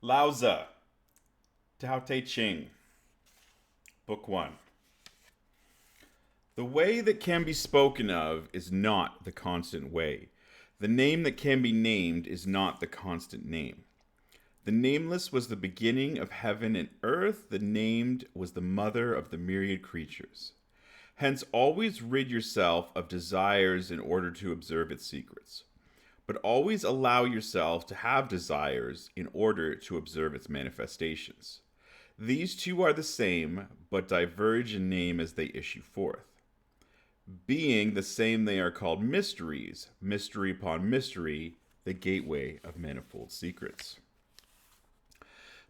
Laozi, Tao Te Ching, Book 1. The way that can be spoken of is not the constant way. The name that can be named is not the constant name. The nameless was the beginning of heaven and earth. The named was the mother of the myriad creatures. Hence, always rid yourself of desires in order to observe its secrets. But always allow yourself to have desires in order to observe its manifestations. These two are the same, but diverge in name as they issue forth. Being the same, they are called mysteries, mystery upon mystery, the gateway of manifold secrets.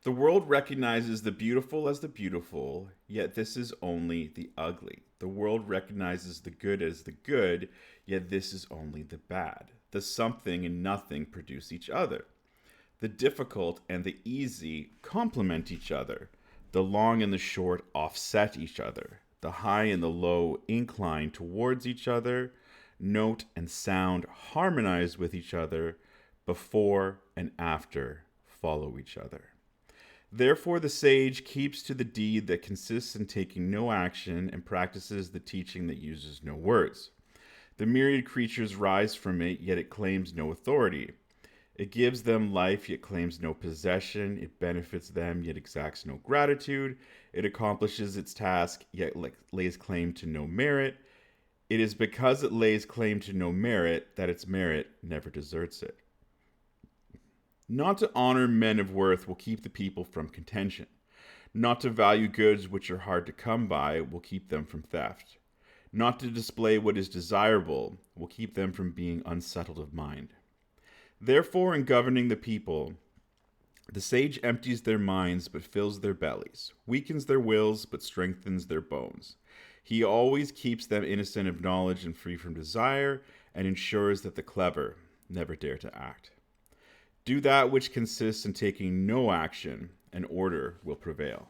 The world recognizes the beautiful as the beautiful, yet this is only the ugly. The world recognizes the good as the good, yet this is only the bad. The something and nothing produce each other. The difficult and the easy complement each other. The long and the short offset each other. The high and the low incline towards each other. Note and sound harmonize with each other. Before and after follow each other. Therefore, the sage keeps to the deed that consists in taking no action and practices the teaching that uses no words. The myriad creatures rise from it, yet it claims no authority. It gives them life, yet claims no possession. It benefits them, yet exacts no gratitude. It accomplishes its task, yet lays claim to no merit. It is because it lays claim to no merit that its merit never deserts it. Not to honor men of worth will keep the people from contention. Not to value goods which are hard to come by will keep them from theft. Not to display what is desirable will keep them from being unsettled of mind. Therefore, in governing the people, the sage empties their minds but fills their bellies, weakens their wills but strengthens their bones. He always keeps them innocent of knowledge and free from desire, and ensures that the clever never dare to act. Do that which consists in taking no action, and order will prevail.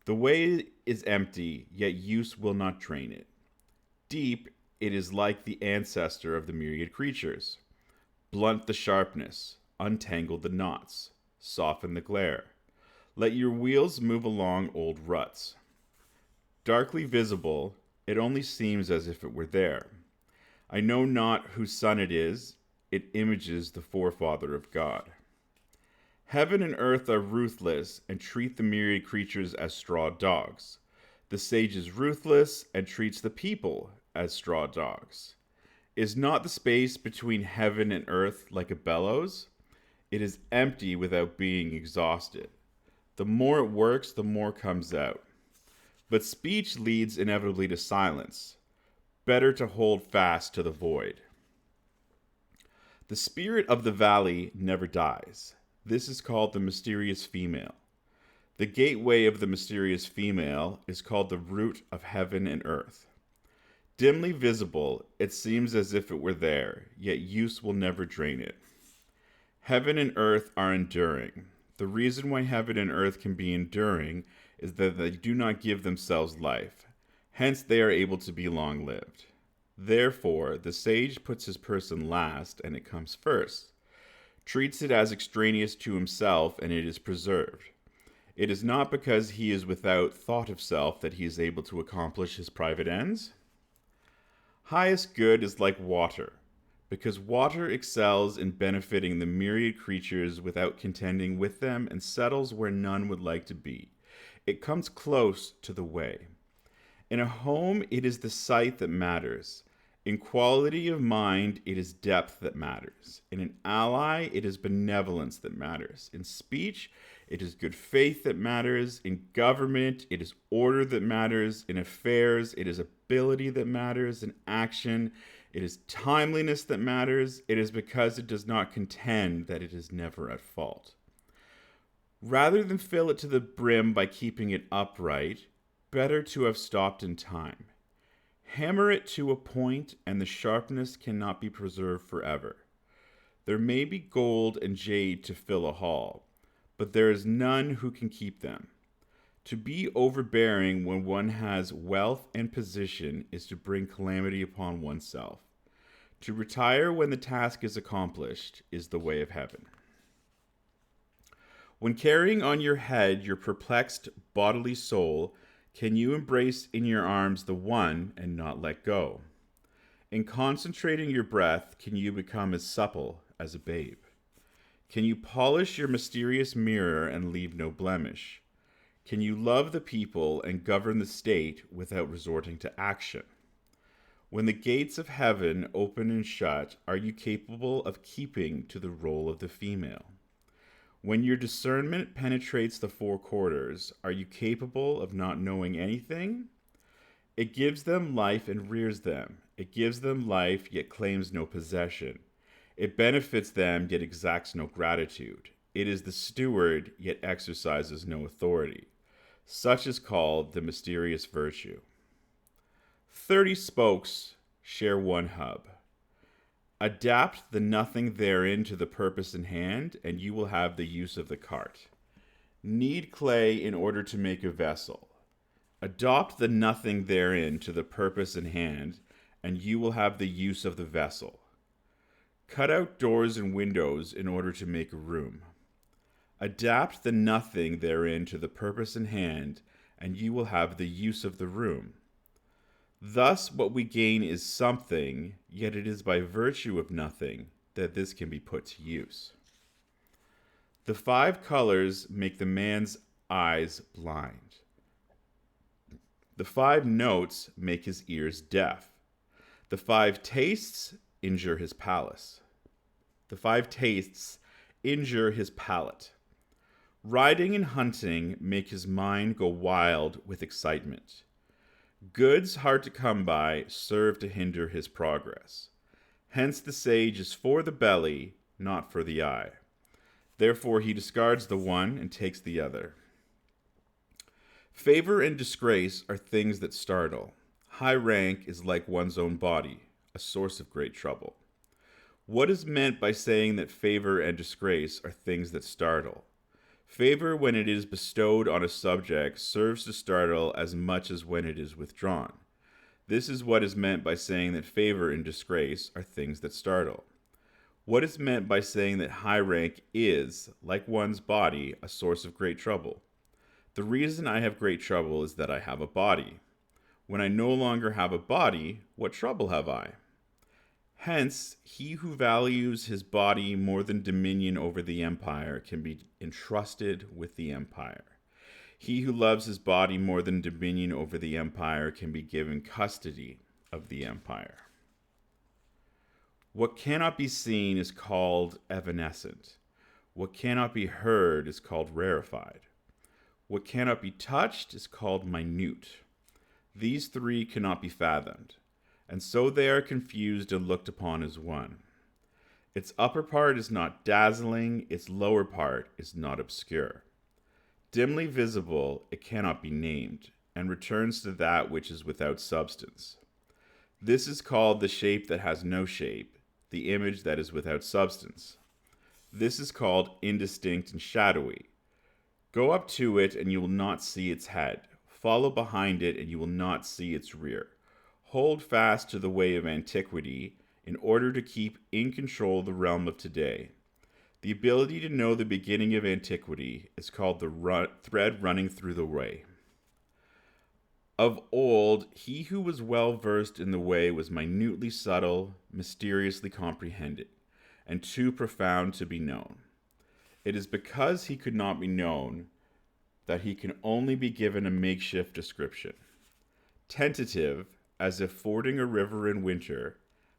The way is empty, yet use will not drain it. Deep, it is like the ancestor of the myriad creatures. Blunt the sharpness, untangle the knots, soften the glare. Let your wheels move along old ruts. Darkly visible, it only seems as if it were there. I know not whose son it is, it images the forefather of God. Heaven and earth are ruthless and treat the myriad creatures as straw dogs. The sage is ruthless and treats the people as straw dogs. Is not the space between heaven and earth like a bellows? It is empty without being exhausted. The more it works, the more comes out. But speech leads inevitably to silence. Better to hold fast to the void. The spirit of the valley never dies. This is called the mysterious female. The gateway of the mysterious female is called the root of heaven and earth. Dimly visible, it seems as if it were there, yet use will never drain it. Heaven and earth are enduring. The reason why heaven and earth can be enduring is that they do not give themselves life. Hence, they are able to be long-lived. Therefore, the sage puts his person last, and it comes first. Treats it as extraneous to himself, and it is preserved. It is not because he is without thought of self that he is able to accomplish his private ends. Highest good is like water, because water excels in benefiting the myriad creatures without contending with them and settles where none would like to be. It comes close to the way. In a home, it is the sight that matters. In quality of mind, it is depth that matters. In an ally, it is benevolence that matters. In speech, it is good faith that matters. In government, it is order that matters. In affairs, it is ability that matters. In action, it is timeliness that matters. It is because it does not contend that it is never at fault. Rather than fill it to the brim by keeping it upright, better to have stopped in time. Hammer it to a point, and the sharpness cannot be preserved forever. There may be gold and jade to fill a hall, but there is none who can keep them. To be overbearing when one has wealth and position is to bring calamity upon oneself. To retire when the task is accomplished is the way of heaven. When carrying on your head your perplexed bodily soul, can you embrace in your arms the one and not let go? In concentrating your breath, can you become as supple as a babe? Can you polish your mysterious mirror and leave no blemish? Can you love the people and govern the state without resorting to action? When the gates of heaven open and shut, are you capable of keeping to the role of the female? When your discernment penetrates the four quarters, are you capable of not knowing anything? It gives them life and rears them. It gives them life, yet claims no possession. It benefits them, yet exacts no gratitude. It is the steward, yet exercises no authority. Such is called the mysterious virtue. 30 spokes share one hub. Adapt the nothing therein to the purpose in hand, and you will have the use of the cart. Knead clay in order to make a vessel. Adopt the nothing therein to the purpose in hand, and you will have the use of the vessel. Cut out doors and windows in order to make a room. Adapt the nothing therein to the purpose in hand, and you will have the use of the room. Thus, what we gain is something, yet it is by virtue of nothing that this can be put to use. The 5 colors make the man's eyes blind. The 5 notes make his ears deaf. The 5 tastes injure his palace. The 5 tastes injure his palate. Riding and hunting make his mind go wild with excitement. Goods hard to come by serve to hinder his progress. Hence the sage is for the belly, not for the eye. Therefore he discards the one and takes the other. Favor and disgrace are things that startle. High rank is like one's own body, a source of great trouble. What is meant by saying that favor and disgrace are things that startle? Favor, when it is bestowed on a subject, serves to startle as much as when it is withdrawn. This is what is meant by saying that favor and disgrace are things that startle. What is meant by saying that high rank is, like one's body, a source of great trouble? The reason I have great trouble is that I have a body. When I no longer have a body, what trouble have I? Hence, he who values his body more than dominion over the empire can be entrusted with the empire. He who loves his body more than dominion over the empire can be given custody of the empire. What cannot be seen is called evanescent. What cannot be heard is called rarefied. What cannot be touched is called minute. These 3 cannot be fathomed, and so they are confused and looked upon as one. Its upper part is not dazzling, its lower part is not obscure. Dimly visible, it cannot be named, and returns to that which is without substance. This is called the shape that has no shape, the image that is without substance. This is called indistinct and shadowy. Go up to it, and you will not see its head. Follow behind it, and you will not see its rear. Hold fast to the way of antiquity in order to keep in control the realm of today. The ability to know the beginning of antiquity is called the thread running through the way. Of old, he who was well versed in the way was minutely subtle, mysteriously comprehended, and too profound to be known. It is because he could not be known that he can only be given a makeshift description. Tentative, as if fording a river in winter,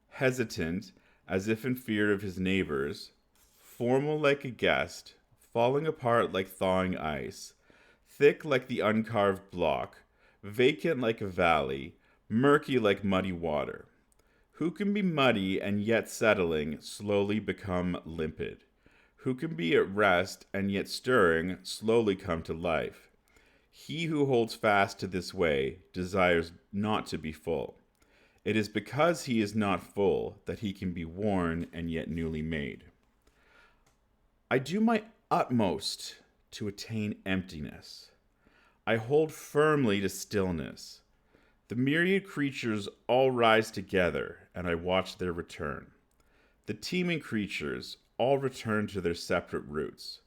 hesitant, as if in fear of his neighbors, formal like a guest, falling apart like thawing ice, thick like the uncarved block, vacant like a valley, murky like muddy water. Who can be muddy and yet settling, slowly become limpid? Who can be at rest and yet stirring, slowly come to life? He who holds fast to this way desires not to be full. It is because he is not full that he can be worn and yet newly made. I do my utmost to attain emptiness. I hold firmly to stillness. The myriad creatures all rise together, and I watch their return. The teeming creatures all return to their separate roots.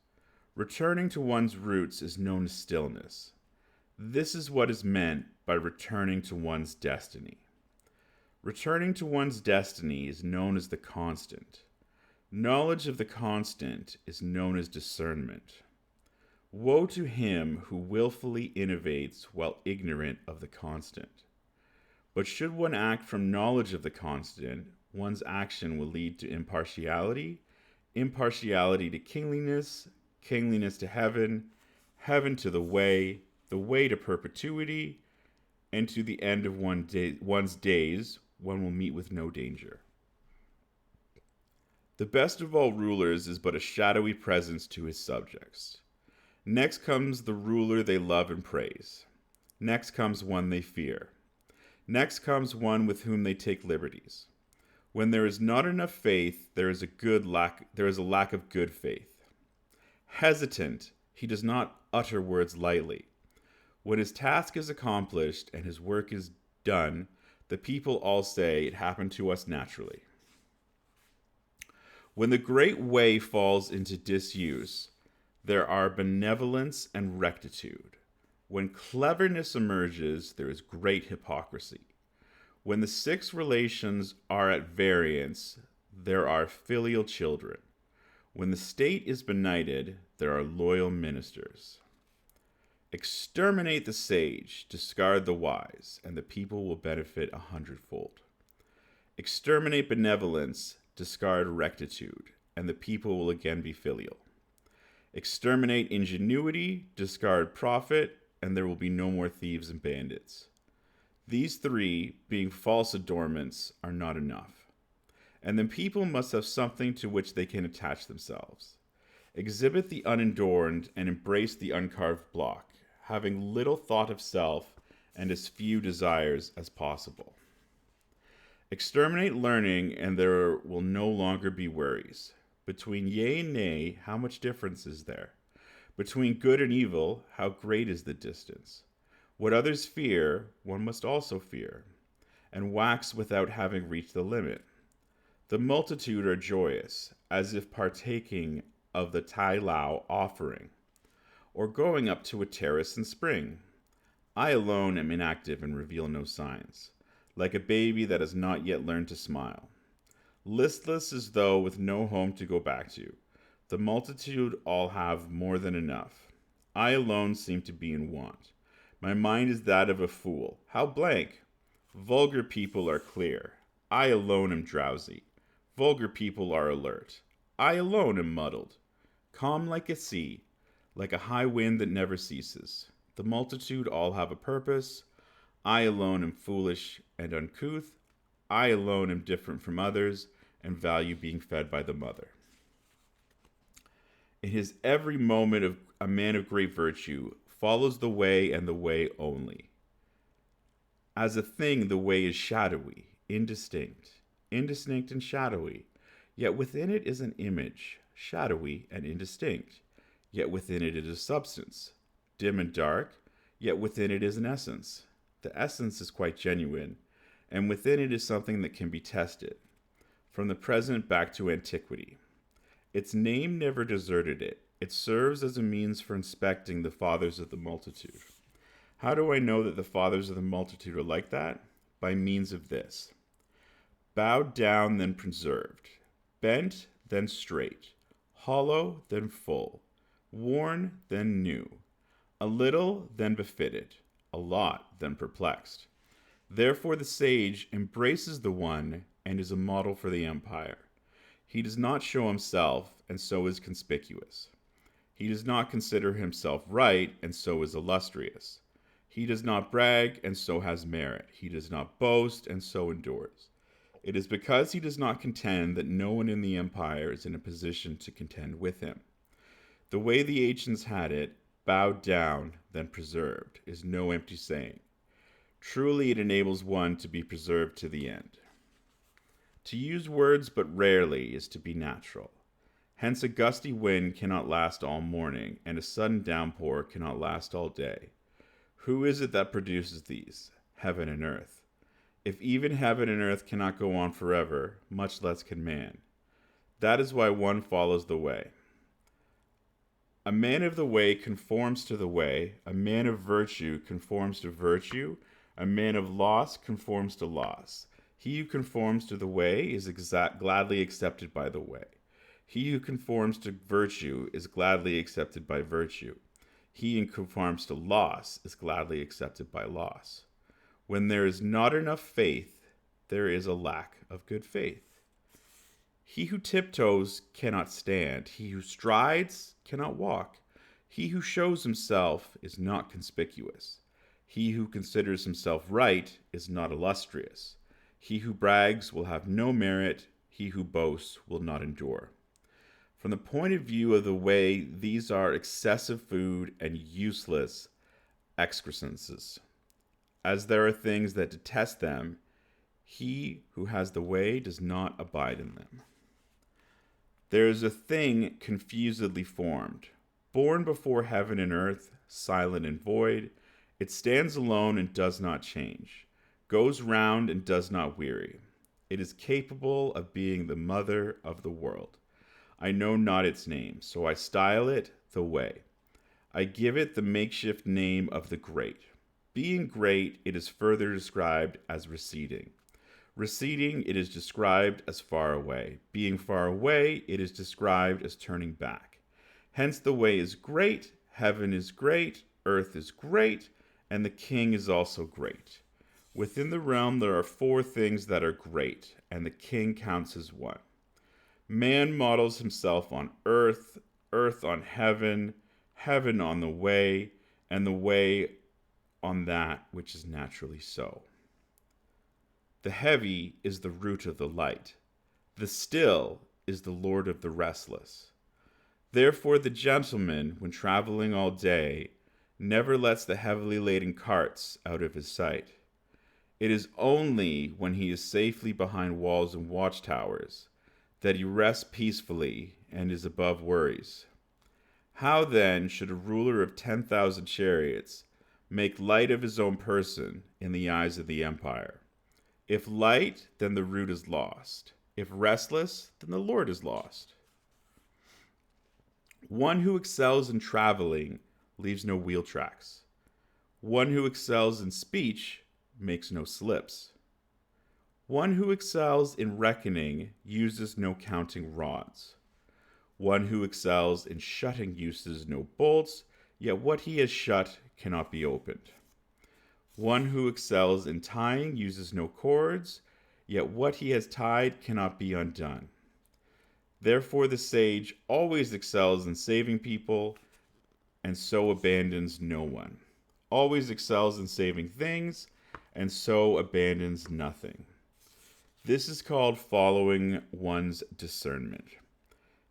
Returning to one's roots is known as stillness. This is what is meant by returning to one's destiny. Returning to one's destiny is known as the constant. Knowledge of the constant is known as discernment. Woe to him who willfully innovates while ignorant of the constant. But should one act from knowledge of the constant, one's action will lead to impartiality, impartiality to kingliness, kingliness to heaven, heaven to the way to perpetuity, and to the end of one's days, one will meet with no danger. The best of all rulers is but a shadowy presence to his subjects. Next comes the ruler they love and praise. Next comes one they fear. Next comes one with whom they take liberties. When there is not enough faith, there is a lack of good faith. Hesitant, he does not utter words lightly. When his task is accomplished and his work is done, the people all say, "It happened to us naturally." When the great way falls into disuse, there are benevolence and rectitude. When cleverness emerges, there is great hypocrisy. When the six relations are at variance, there are filial children. When the state is benighted, there are loyal ministers. Exterminate the sage, discard the wise, and the people will benefit 100-fold. Exterminate benevolence, discard rectitude, and the people will again be filial. Exterminate ingenuity, discard profit, and there will be no more thieves and bandits. These three, being false adornments, are not enough. And then people must have something to which they can attach themselves. Exhibit the unadorned and embrace the uncarved block, having little thought of self and as few desires as possible. Exterminate learning, and there will no longer be worries. Between yea and nay, how much difference is there? Between good and evil, how great is the distance? What others fear, one must also fear, and wax without having reached the limit. The multitude are joyous, as if partaking of the Tai Lao offering, or going up to a terrace in spring. I alone am inactive and reveal no signs, like a baby that has not yet learned to smile. Listless as though with no home to go back to. The multitude all have more than enough. I alone seem to be in want. My mind is that of a fool. How blank! Vulgar people are clear. I alone am drowsy. Vulgar people are alert. I alone am muddled. Calm like a sea, like a high wind that never ceases. The multitude all have a purpose. I alone am foolish and uncouth. I alone am different from others and value being fed by the mother. In his every moment of a man of great virtue follows the way and the way only. As a thing, the way is shadowy, indistinct and shadowy, yet within it is an image, shadowy and indistinct, yet within it is a substance, dim and dark, yet within it is an essence. The essence is quite genuine, and within it is something that can be tested, from the present back to antiquity. Its name never deserted it. It serves as a means for inspecting the fathers of the multitude. How do I know that the fathers of the multitude are like that? By means of this. Bowed down, then preserved. Bent, then straight. Hollow, then full. Worn, then new. A little, then befitted. A lot, then perplexed. Therefore the sage embraces the one and is a model for the empire. He does not show himself, and so is conspicuous. He does not consider himself right, and so is illustrious. He does not brag, and so has merit. He does not boast, and so endures. It is because he does not contend that no one in the empire is in a position to contend with him. The way the ancients had it, bowed down, then preserved, is no empty saying. Truly it enables one to be preserved to the end. To use words but rarely is to be natural. Hence a gusty wind cannot last all morning, and a sudden downpour cannot last all day. Who is it that produces these? Heaven and earth. If even heaven and earth cannot go on forever, much less can man. That is why one follows the way. A man of the way conforms to the way, a man of virtue conforms to virtue, a man of loss conforms to loss. He who conforms to the way is gladly accepted by the way. He who conforms to virtue is gladly accepted by virtue. He who conforms to loss is gladly accepted by loss. When there is not enough faith, there is a lack of good faith. He who tiptoes cannot stand. He who strides cannot walk. He who shows himself is not conspicuous. He who considers himself right is not illustrious. He who brags will have no merit. He who boasts will not endure. From the point of view of the way, these are excessive food and useless excrescences. As there are things that detest them, he who has the way does not abide in them. There is a thing confusedly formed, born before heaven and earth, silent and void. It stands alone and does not change, goes round and does not weary. It is capable of being the mother of the world. I know not its name, so I style it the way. I give it the makeshift name of the great. Being great, it is further described as receding. Receding, it is described as far away. Being far away, it is described as turning back. Hence the way is great, heaven is great, earth is great, and the king is also great. Within the realm there are 4 things that are great, and the king counts as one. Man models himself on earth, earth on heaven, heaven on the way, and the way on that which is naturally so. The heavy is the root of the light. The still is the lord of the restless. Therefore the gentleman, when traveling all day, never lets the heavily laden carts out of his sight. It is only when he is safely behind walls and watchtowers that he rests peacefully and is above worries. How then should a ruler of 10,000 chariots make light of his own person in the eyes of the empire? If light, then the root is lost. If restless, then the Lord is lost. One who excels in traveling leaves no wheel tracks. One who excels in speech makes no slips. One who excels in reckoning uses no counting rods. One who excels in shutting uses no bolts, yet what he has shut cannot be opened. One who excels in tying uses no cords, yet what he has tied cannot be undone. Therefore the sage always excels in saving people, and so abandons no one. Always excels in saving things, and so abandons nothing. This is called following one's discernment.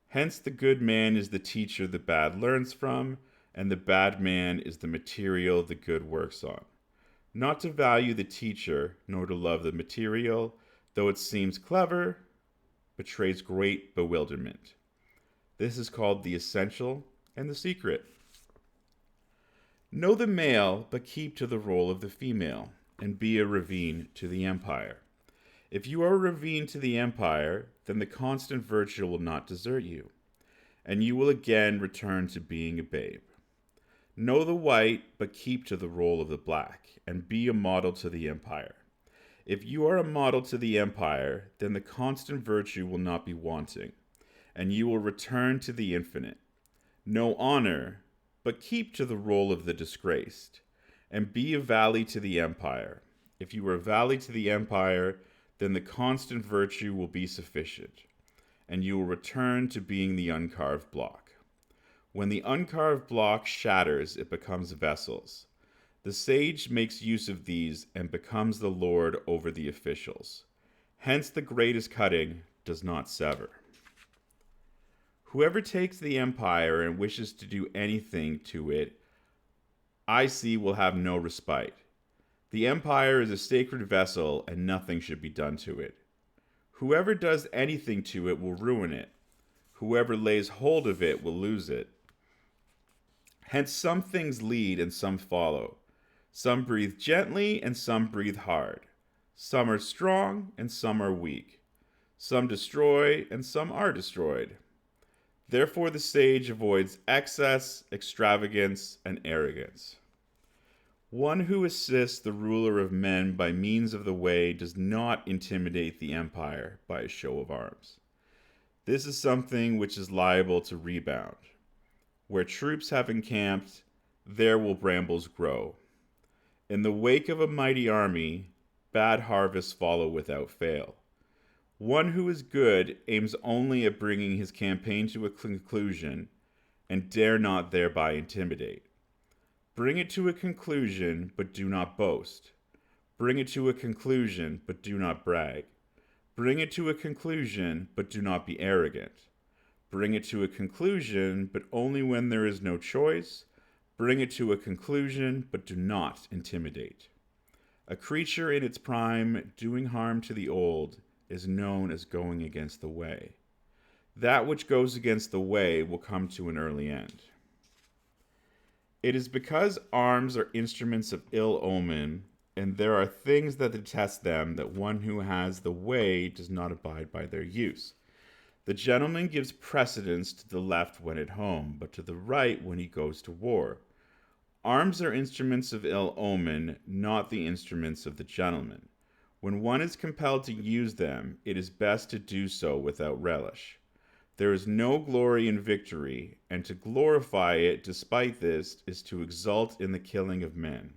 Hence the good man is the teacher the bad learns from, and the bad man is the material the good works on. Not to value the teacher, nor to love the material, though it seems clever, betrays great bewilderment. This is called the essential and the secret. Know the male, but keep to the role of the female, and be a ravine to the empire. If you are a ravine to the empire, then the constant virtue will not desert you, and you will again return to being a babe. Know the white, but keep to the role of the black, and be a model to the empire. If you are a model to the empire, then the constant virtue will not be wanting, and you will return to the infinite. Know honor, but keep to the role of the disgraced, and be a valley to the empire. If you are a valley to the empire, then the constant virtue will be sufficient, and you will return to being the uncarved block. When the uncarved block shatters, it becomes vessels. The sage makes use of these and becomes the lord over the officials. Hence the greatest cutting does not sever. Whoever takes the empire and wishes to do anything to it, I see will have no respite. The empire is a sacred vessel, and nothing should be done to it. Whoever does anything to it will ruin it. Whoever lays hold of it will lose it. Hence some things lead and some follow. Some breathe gently and some breathe hard. Some are strong and some are weak. Some destroy and some are destroyed. Therefore, the sage avoids excess, extravagance, and arrogance. One who assists the ruler of men by means of the way does not intimidate the empire by a show of arms. This is something which is liable to rebound. Where troops have encamped, there will brambles grow. In the wake of a mighty army, bad harvests follow without fail. One who is good aims only at bringing his campaign to a conclusion and dare not thereby intimidate. Bring it to a conclusion, but do not boast. Bring it to a conclusion, but do not brag. Bring it to a conclusion, but do not be arrogant. Bring it to a conclusion, but only when there is no choice. Bring it to a conclusion, but do not intimidate. A creature in its prime, doing harm to the old, is known as going against the way. That which goes against the way will come to an early end. It is because arms are instruments of ill omen, and there are things that detest them, that one who has the way does not abide by their use. The gentleman gives precedence to the left when at home, but to the right when he goes to war. Arms are instruments of ill omen, not the instruments of the gentleman. When one is compelled to use them, it is best to do so without relish. There is no glory in victory, and to glorify it despite this is to exult in the killing of men.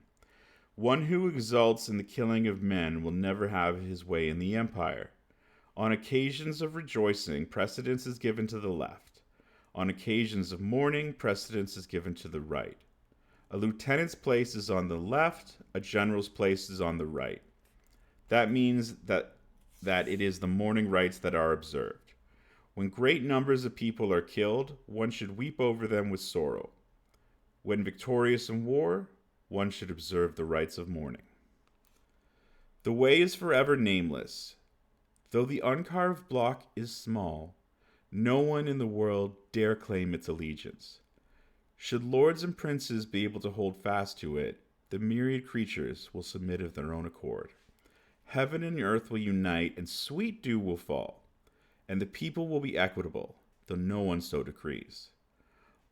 One who exults in the killing of men will never have his way in the empire. On occasions of rejoicing, precedence is given to the left. On occasions of mourning, precedence is given to the right. A lieutenant's place is on the left, a general's place is on the right. That means that it is the mourning rites that are observed. When great numbers of people are killed, one should weep over them with sorrow. When victorious in war, one should observe the rites of mourning. The way is forever nameless. Though the uncarved block is small, no one in the world dare claim its allegiance. Should lords and princes be able to hold fast to it, the myriad creatures will submit of their own accord. Heaven and earth will unite, and sweet dew will fall, and the people will be equitable, though no one so decrees.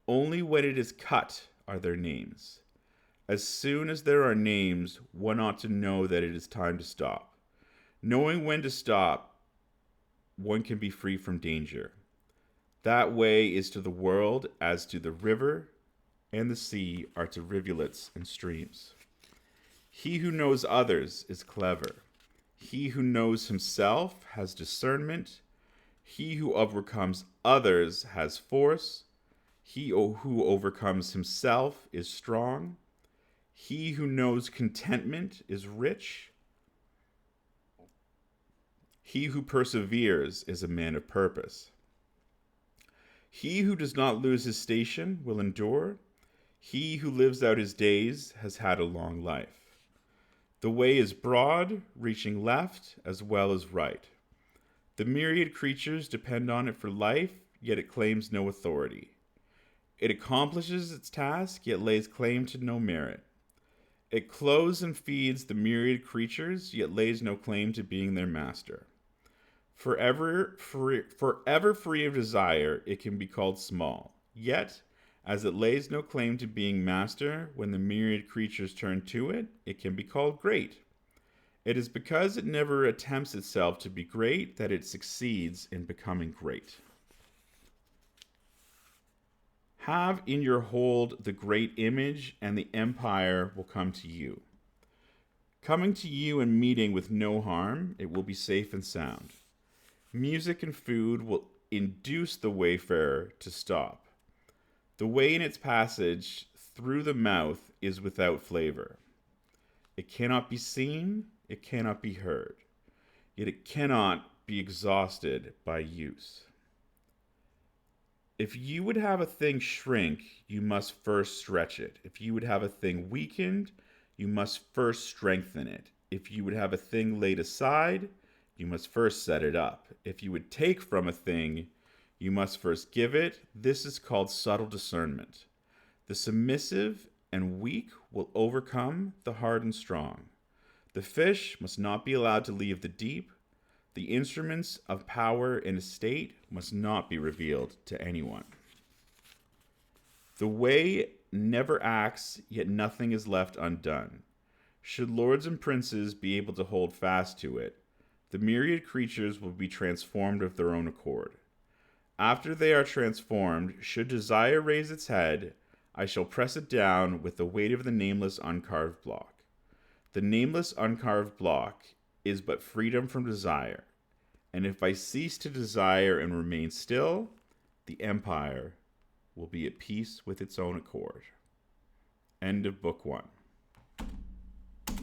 Only when it is cut are there names. As soon as there are names, one ought to know that it is time to stop. Knowing when to stop, one can be free from danger. That way is to the world as to the river and the sea are to rivulets and streams. He who knows others is clever. He who knows himself has discernment. He who overcomes others has force. He who overcomes himself is strong. He who knows contentment is rich. He who perseveres is a man of purpose. He who does not lose his station will endure. He who lives out his days has had a long life. The way is broad, reaching left as well as right. The myriad creatures depend on it for life, yet it claims no authority. It accomplishes its task, yet lays claim to no merit. It clothes and feeds the myriad creatures, yet lays no claim to being their master. Forever free of desire, it can be called small. Yet, as it lays no claim to being master, when the myriad creatures turn to it, it can be called great. It is because it never attempts itself to be great that it succeeds in becoming great. Have in your hold the great image, and the empire will come to you. Coming to you and meeting with no harm, it will be safe and sound. Music and food will induce the wayfarer to stop. The way in its passage through the mouth is without flavor. It cannot be seen, it cannot be heard, yet it cannot be exhausted by use. If you would have a thing shrink, you must first stretch it. If you would have a thing weakened, you must first strengthen it. If you would have a thing laid aside, you must first set it up. If you would take from a thing, you must first give it. This is called subtle discernment. The submissive and weak will overcome the hard and strong. The fish must not be allowed to leave the deep. The instruments of power in a state must not be revealed to anyone. The way never acts, yet nothing is left undone. Should lords and princes be able to hold fast to it, the myriad creatures will be transformed of their own accord. After they are transformed, should desire raise its head, I shall press it down with the weight of the nameless uncarved block. The nameless uncarved block is but freedom from desire, and if I cease to desire and remain still, the empire will be at peace with its own accord. End of Book 1.